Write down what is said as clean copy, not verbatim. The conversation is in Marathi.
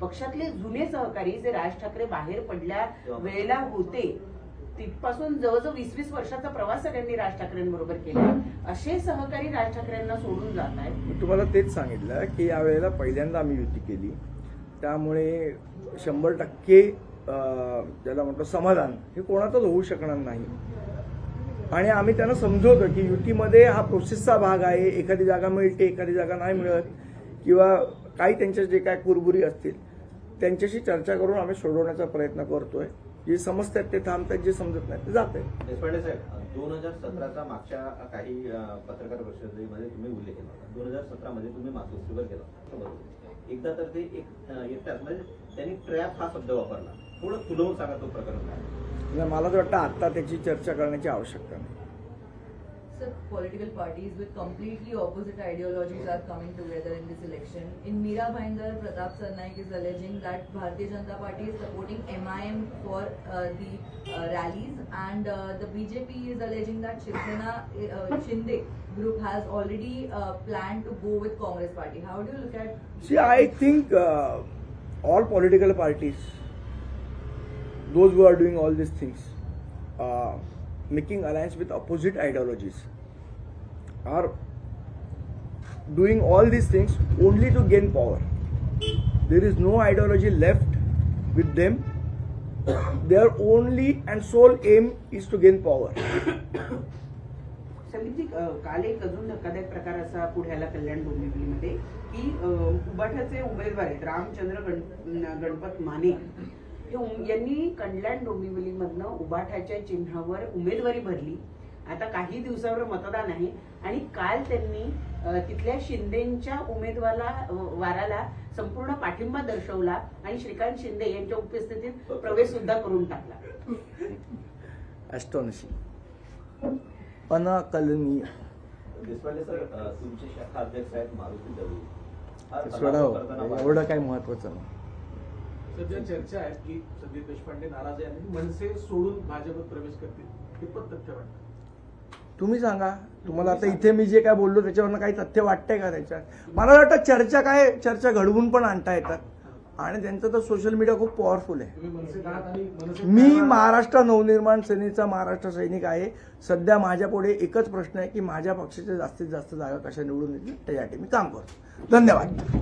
पक्षातले जुने सहकारी जे राज ठाकरे बाहेर पडल्या वेळेला होते तिथपासून जवळजवळ 20-20 वर्षाचा प्रवास सगळ्यांनी राज ठाकरेंबरोबर केला, असे सहकारी राज ठाकरेंना सोडून जात आहेत. मी तुम्हाला तेच सांगितलं की यावेळेला पहिल्यांदा आम्ही युती केली, त्यामुळे 100% ज्याला म्हणतो समाधान हे कोणाचंच होऊ शकणार नाही. आणि आम्ही त्यांना समजवतो की युतीमध्ये हा प्रोसेसचा भाग आहे. एखादी जागा मिळते, एखादी जागा नाही मिळत, किंवा काही त्यांच्या जे काय कुरबुरी असतील त्यांच्याशी चर्चा करून आम्ही सोडवण्याचा प्रयत्न करतोय. जे समजतात ते थांबतात, जे समजत नाही ते जात आहेत. देशपांडे साहेब, 2017चा मागच्या काही पत्रकार परिषदेमध्ये तुम्ही उल्लेख केला होता. 2017मध्ये तुम्ही मातोश्रीवर गेला होता. एकदा तर ते एकट्याच म्हणजे त्यांनी ट्रॅप हा शब्द वापरला. थोडं खुलवून सांगा तो प्रकरण काय. मला तर वाटतं आता त्याची चर्चा करण्याची आवश्यकता नाही. Sir, political parties with completely opposite ideologies are coming together in this election. In Meera Bhayandar, Pratap Sarnaik is alleging that Bharatiya Janata Party is supporting MIM for the rallies, and the BJP is alleging that Shiv Sena Shinde group has already planned to go with Congress Party. How do you look at? See, I think all political parties, those who are doing all these things, making alliance with opposite ideologies, are doing all these things only to gain power. There is no ideology left with them. Their only and sole aim is to gain power. समिती काल एक अजून धक्कादायक प्रकार असा पुढे आला कल्याण डोंबिवलीमध्ये की उबाठाचे उमेदवार आहेत रामचंद्र गणपत माने यांनी कल्याण डोंबिवलीमधनं उबाठाच्या चिन्हावर उमेदवारी भरली. आता काही दिवसावर मतदान आहे आणि काल त्यांनी तिथल्या शिंदेच्या उमेदवाराला संपूर्ण पाठिंबा दर्शवला आणि श्रीकांत शिंदे यांच्या उपस्थितीत प्रवेश सुद्धा करून टाकला. Astonishing. अनाकलनीय. देशपांडे सर, तुमचे शाखा अध्यक्ष आहेत मारुती दळवी. सोडावं एवढं काय महत्वाचं नाही. सध्या चर्चा आहे की संदीप देशपांडे नाराज आहे आणि मनसे सोडून भाजपत प्रवेश करतील. हे पण तथ्य वाटतं. तुम्ही सांगा, तुम्हाला आता इथे मी जे काय बोललो त्याच्यावरनं काही तथ्य वाटतंय का त्याच्यात? मला वाटतं चर्चा घडवून पण आणता येतात आणि त्यांचं तर सोशल मीडिया खूप पॉवरफुल आहे. तुम्ही मनसेत आहात आणि मनसे मी महाराष्ट्र नवनिर्माण सेनेचा महाराष्ट्र सैनिक आहे. सध्या माझ्या पुढे एकच प्रश्न आहे की माझ्या पक्षाच्या जास्तीत जास्त जागा कशा निवडून येतील त्यासाठी मी काम करतो. धन्यवाद.